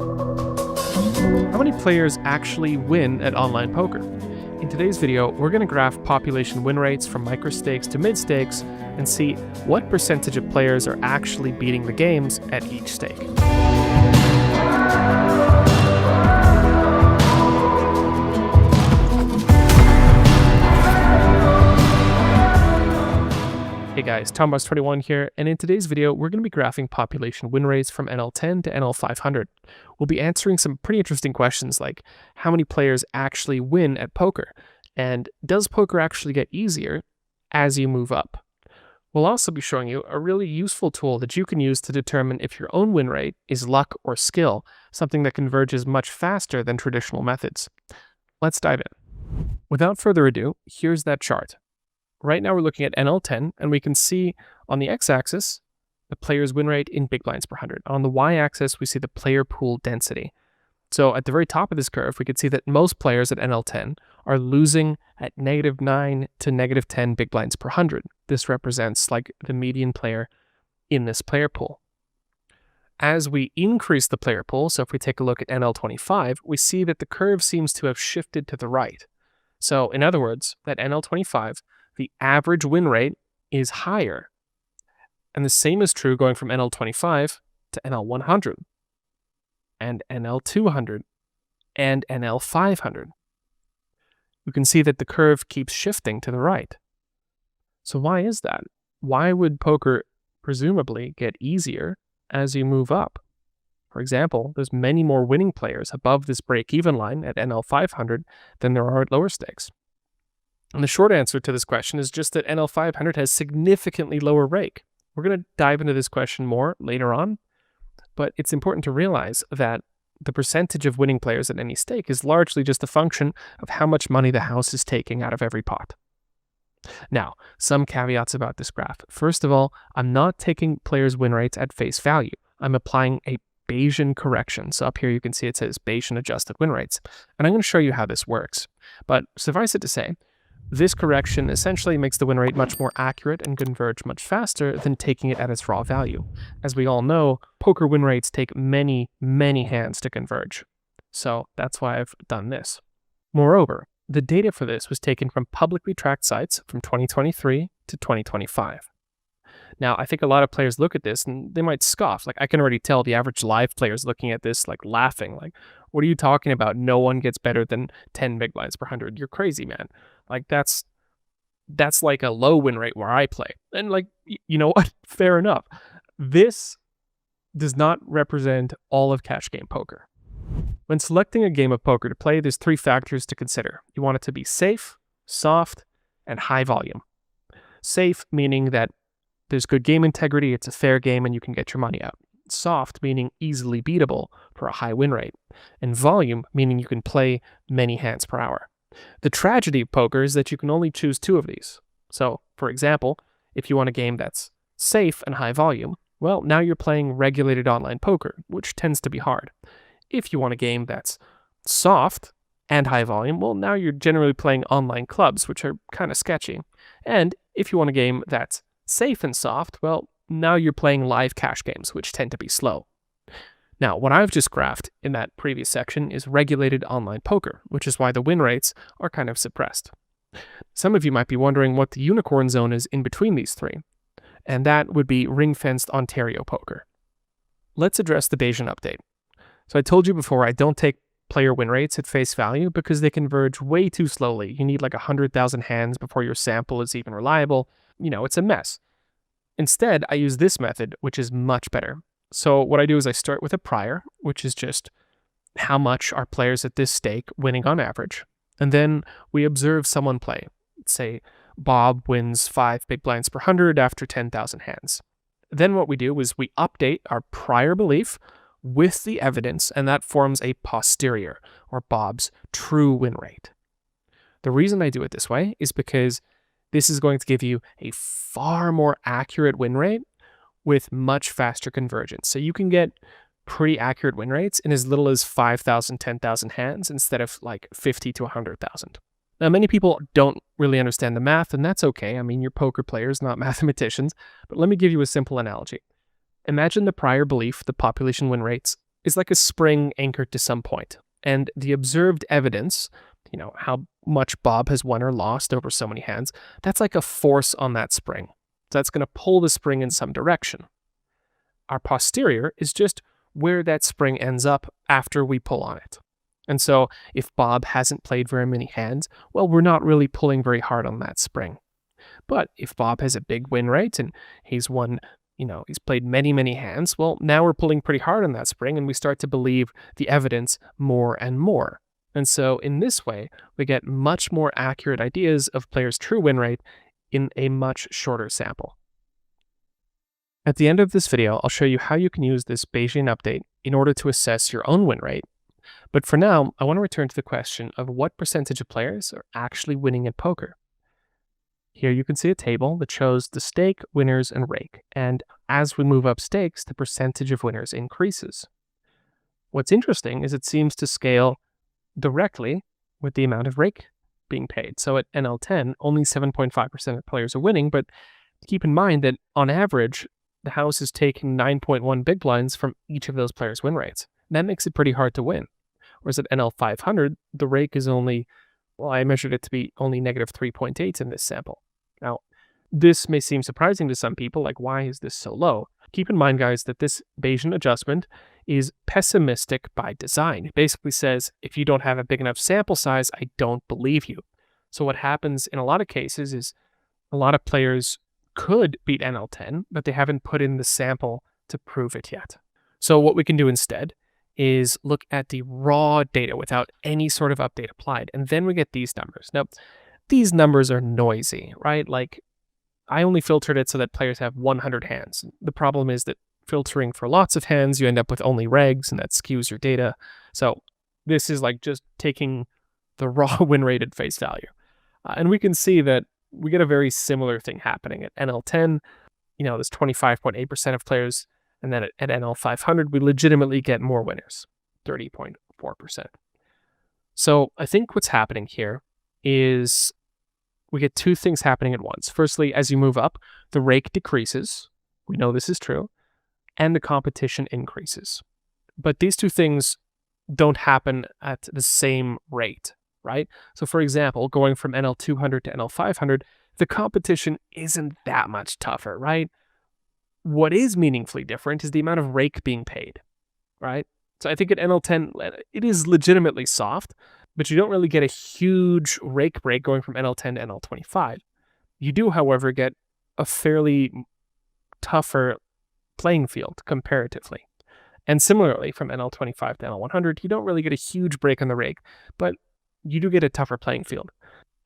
How many players actually win at online poker? In today's video, we're going to graph population win rates from micro-stakes to mid-stakes and see what percentage of players are actually beating the games at each stake. Hey guys, TomBoss21 here, and in today's video, we're going to be graphing population win rates from NL10 to NL500. We'll be answering some pretty interesting questions like how many players actually win at poker, and does poker actually get easier as you move up? We'll also be showing you a really useful tool that you can use to determine if your own win rate is luck or skill, something that converges much faster than traditional methods. Let's dive in. Without further ado, here's that chart. Right now we're looking at NL10, and we can see on the x-axis the player's win rate in big blinds per 100. On the y-axis, we see the player pool density. So at the very top of this curve, we can see that most players at NL10 are losing at -9 to -10 big blinds per 100. This represents like the median player in this player pool. As we increase the player pool, so if we take a look at NL25, we see that the curve seems to have shifted to the right. So in other words, at NL25, the average win rate is higher. And the same is true going from NL25 to NL100, and NL200, and NL500. You can see that the curve keeps shifting to the right. So why is that? Why would poker presumably get easier as you move up? For example, there's many more winning players above this break-even line at NL500 than there are at lower stakes. And the short answer to this question is just that NL500 has significantly lower rake. We're going to dive into this question more later on, but it's important to realize that the percentage of winning players at any stake is largely just a function of how much money the house is taking out of every pot. Now, some caveats about this graph. First of all, I'm not taking players' win rates at face value. I'm applying a Bayesian correction. So up here you can see it says Bayesian adjusted win rates. And I'm going to show you how this works. But suffice it to say, this correction essentially makes the win rate much more accurate and converge much faster than taking it at its raw value. As we all know, poker win rates take many, many hands to converge. So that's why I've done this. Moreover, the data for this was taken from publicly tracked sites from 2023 to 2025. Now, I think a lot of players look at this and they might scoff. Like, I can already tell the average live players looking at this, like, laughing. Like, what are you talking about? No one gets better than 10 big blinds per 100. You're crazy, man. Like, that's like a low win rate where I play. And, like, you know what? Fair enough. This does not represent all of cash game poker. When selecting a game of poker to play, there's 3 factors to consider. You want it to be safe, soft, and high volume. Safe, meaning that there's good game integrity, it's a fair game, and you can get your money out. Soft, meaning easily beatable for a high win rate. And volume, meaning you can play many hands per hour. The tragedy of poker is that you can only choose 2 of these. So, for example, if you want a game that's safe and high volume, well, now you're playing regulated online poker, which tends to be hard. If you want a game that's soft and high volume, well, now you're generally playing online clubs, which are kind of sketchy. And if you want a game that's safe and soft, well, now you're playing live cash games, which tend to be slow. Now, what I've just graphed in that previous section is regulated online poker, which is why the win rates are kind of suppressed. Some of you might be wondering what the unicorn zone is in between these 3, and that would be ring-fenced Ontario poker. Let's address the Bayesian update. So I told you before, I don't take player win rates at face value because they converge way too slowly. You need like 100,000 hands before your sample is even reliable. You know, it's a mess. Instead, I use this method, which is much better. So what I do is I start with a prior, which is just how much are players at this stake winning on average. And then we observe someone play. Say Bob wins 5 big blinds per 100 after 10,000 hands. Then what we do is we update our prior belief with the evidence, and that forms a posterior, or Bob's true win rate. The reason I do it this way is because this is going to give you a far more accurate win rate with much faster convergence. So you can get pretty accurate win rates in as little as 5,000, 10,000 hands instead of like 50 to 100,000. Now, many people don't really understand the math, and that's okay. I mean, you're poker players, not mathematicians. But let me give you a simple analogy. Imagine the prior belief, the population win rates is like a spring anchored to some point, and the observed evidence, how much Bob has won or lost over so many hands, that's like a force on that spring. So that's going to pull the spring in some direction. Our posterior is just where that spring ends up after we pull on it. And so if Bob hasn't played very many hands, well, we're not really pulling very hard on that spring. But if Bob has a big win rate and he's won, he's played many, many hands, well, now we're pulling pretty hard on that spring and we start to believe the evidence more and more. And so in this way, we get much more accurate ideas of players' true win rate in a much shorter sample. At the end of this video, I'll show you how you can use this Bayesian update in order to assess your own win rate. But for now, I want to return to the question of what percentage of players are actually winning at poker. Here you can see a table that shows the stake, winners, and rake. And as we move up stakes, the percentage of winners increases. What's interesting is it seems to scale directly with the amount of rake being paid. So at NL10, only 7.5% of players are winning, but keep in mind that on average, the house is taking 9.1 big blinds from each of those players' win rates. And that makes it pretty hard to win. Whereas at NL500, the rake is only, I measured it to be only negative 3.8 in this sample. Now, this may seem surprising to some people, like why is this so low? Keep in mind, guys, that this Bayesian adjustment is pessimistic by design. It basically says, if you don't have a big enough sample size, I don't believe you. So what happens in a lot of cases is a lot of players could beat NL10, but they haven't put in the sample to prove it yet. So what we can do instead is look at the raw data without any sort of update applied, and then we get these numbers. Now, these numbers are noisy, right? Like, I only filtered it so that players have 100 hands. The problem is that filtering for lots of hands, you end up with only regs, and that skews your data. So this is like just taking the raw win rate at face value. And we can see that we get a very similar thing happening at NL10. There's 25.8% of players, and then at NL500, we legitimately get more winners, 30.4%. So I think what's happening here is we get two things happening at once. Firstly, as you move up, the rake decreases. We know this is true. And the competition increases. But these two things don't happen at the same rate, right? So for example, going from NL200 to NL500, the competition isn't that much tougher, right? What is meaningfully different is the amount of rake being paid, right? So I think at NL10, it is legitimately soft, but you don't really get a huge rake break going from NL10 to NL25. You do, however, get a fairly tougher playing field comparatively. And similarly, from NL25 to NL100, you don't really get a huge break on the rake, but you do get a tougher playing field.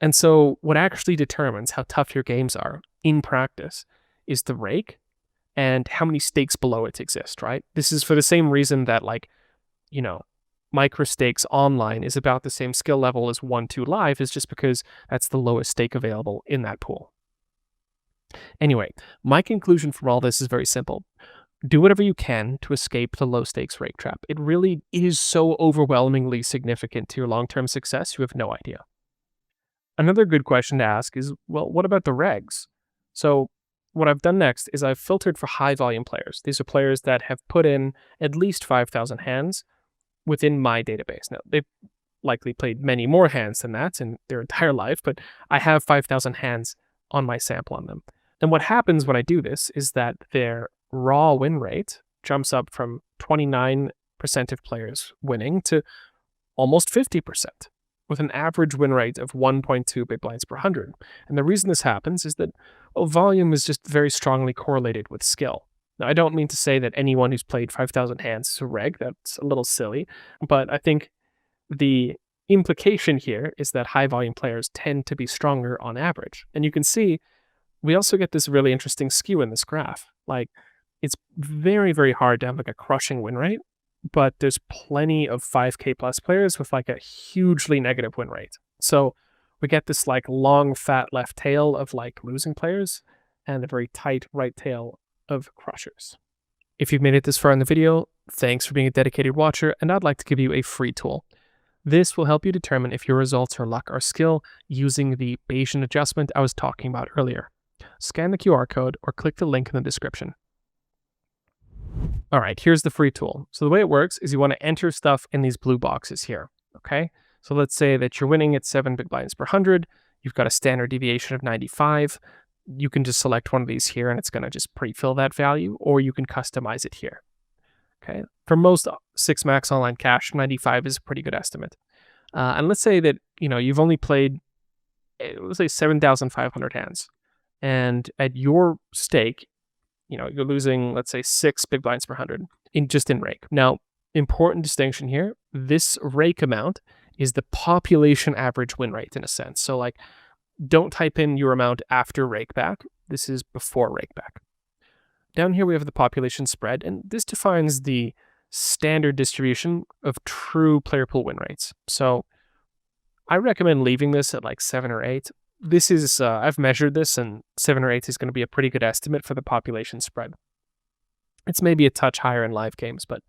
And so what actually determines how tough your games are in practice is the rake and how many stakes below it exist, right? This is for the same reason that, micro stakes online is about the same skill level as 1-2 live, is just because that's the lowest stake available in that pool. Anyway, my conclusion from all this is very simple. Do whatever you can to escape the low stakes rake trap. It really is so overwhelmingly significant to your long-term success, you have no idea. Another good question to ask is, well, what about the regs? So what I've done next is I've filtered for high volume players. These are players that have put in at least 5,000 hands within my database. Now, they've likely played many more hands than that in their entire life, but I have 5,000 hands on my sample on them. And what happens when I do this is that their raw win rate jumps up from 29% of players winning to almost 50%, with an average win rate of 1.2 big blinds per 100. And the reason this happens is that volume is just very strongly correlated with skill. Now, I don't mean to say that anyone who's played 5,000 hands is a reg. That's a little silly. But I think the implication here is that high volume players tend to be stronger on average. And you can see we also get this really interesting skew in this graph. Like, it's very, very hard to have like a crushing win rate, but there's plenty of 5K plus players with like a hugely negative win rate. So we get this like long, fat left tail of like losing players and a very tight right tail of crushers. If you've made it this far in the video, thanks for being a dedicated watcher, and I'd like to give you a free tool. This will help you determine if your results are luck or skill using the Bayesian adjustment I was talking about earlier. Scan the QR code or click the link in the description. All right, here's the free tool. So the way it works is you want to enter stuff in these blue boxes here, okay? So let's say that you're winning at 7 big blinds per 100. You've got a standard deviation of 95. You can just select one of these here and it's going to just pre-fill that value, or you can customize it here, okay? For most 6 max online cash, 95 is a pretty good estimate. And let's say that, you've only played, let's say 7,500 hands. And at your stake, you're losing, let's say 6 big blinds per 100 in Rake. Now, important distinction here, this Rake amount is the population average win rate in a sense. So like, don't type in your amount after Rake back. This is before Rake back. Down here we have the population spread, and this defines the standard distribution of true player pool win rates. So I recommend leaving this at like 7 or 8. This is, I've measured this, and 7 or 8 is going to be a pretty good estimate for the population spread. It's maybe a touch higher in live games, but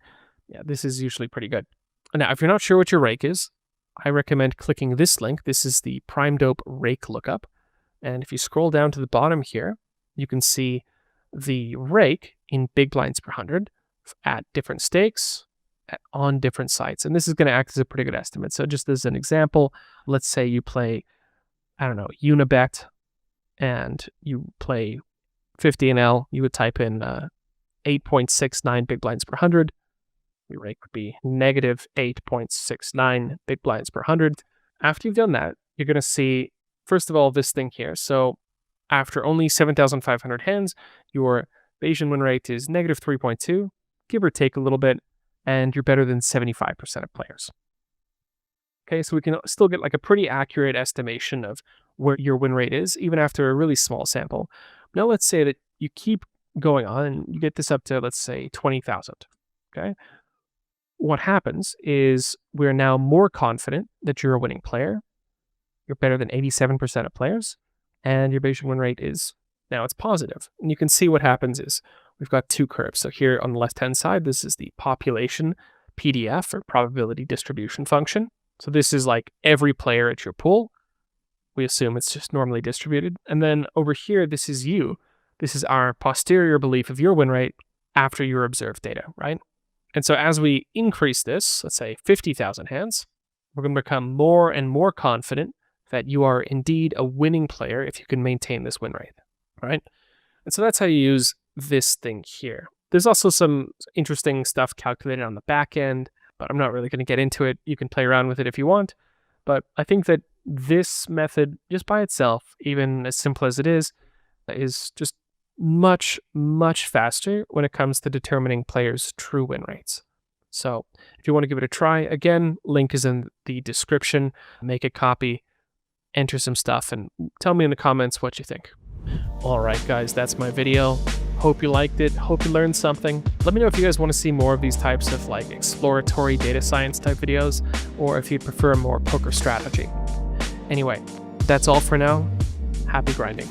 yeah, this is usually pretty good. Now, if you're not sure what your Rake is, I recommend clicking this link. This is the Prime Dope Rake lookup. And if you scroll down to the bottom here, you can see the Rake in big blinds per 100 at different stakes on different sites. And this is going to act as a pretty good estimate. So just as an example, let's say you play, I don't know, Unibet, and you play 50 NL, you would type in 8.69 big blinds per 100. Your Rake would be negative 8.69 big blinds per 100. After you've done that, you're going to see, first of all, this thing here. So after only 7,500 hands, your Bayesian win rate is negative 3.2, give or take a little bit, and you're better than 75% of players. Okay, so we can still get like a pretty accurate estimation of where your win rate is, even after a really small sample. Now let's say that you keep going on and you get this up to, let's say, 20,000, okay? What happens is we're now more confident that you're a winning player. You're better than 87% of players, and your Bayesian win rate is, now it's positive. And you can see what happens is we've got 2 curves. So here on the left-hand side, this is the population PDF, or probability distribution function. So this is like every player at your pool. We assume it's just normally distributed. And then over here, this is you. This is our posterior belief of your win rate after your observed data, right? And so as we increase this, let's say 50,000 hands, we're going to become more and more confident that you are indeed a winning player if you can maintain this win rate, right? And so that's how you use this thing here. There's also some interesting stuff calculated on the back end, but I'm not really going to get into it. You can play around with it if you want. But I think that this method, just by itself, even as simple as it is just much, much faster when it comes to determining players' true win rates. So if you want to give it a try, again, link is in the description. Make a copy, enter some stuff, and tell me in the comments what you think. All right, guys, that's my video. Hope you liked it. Hope you learned something. Let me know if you guys want to see more of these types of like exploratory data science type videos, or if you'd prefer more poker strategy. Anyway, that's all for now. Happy grinding.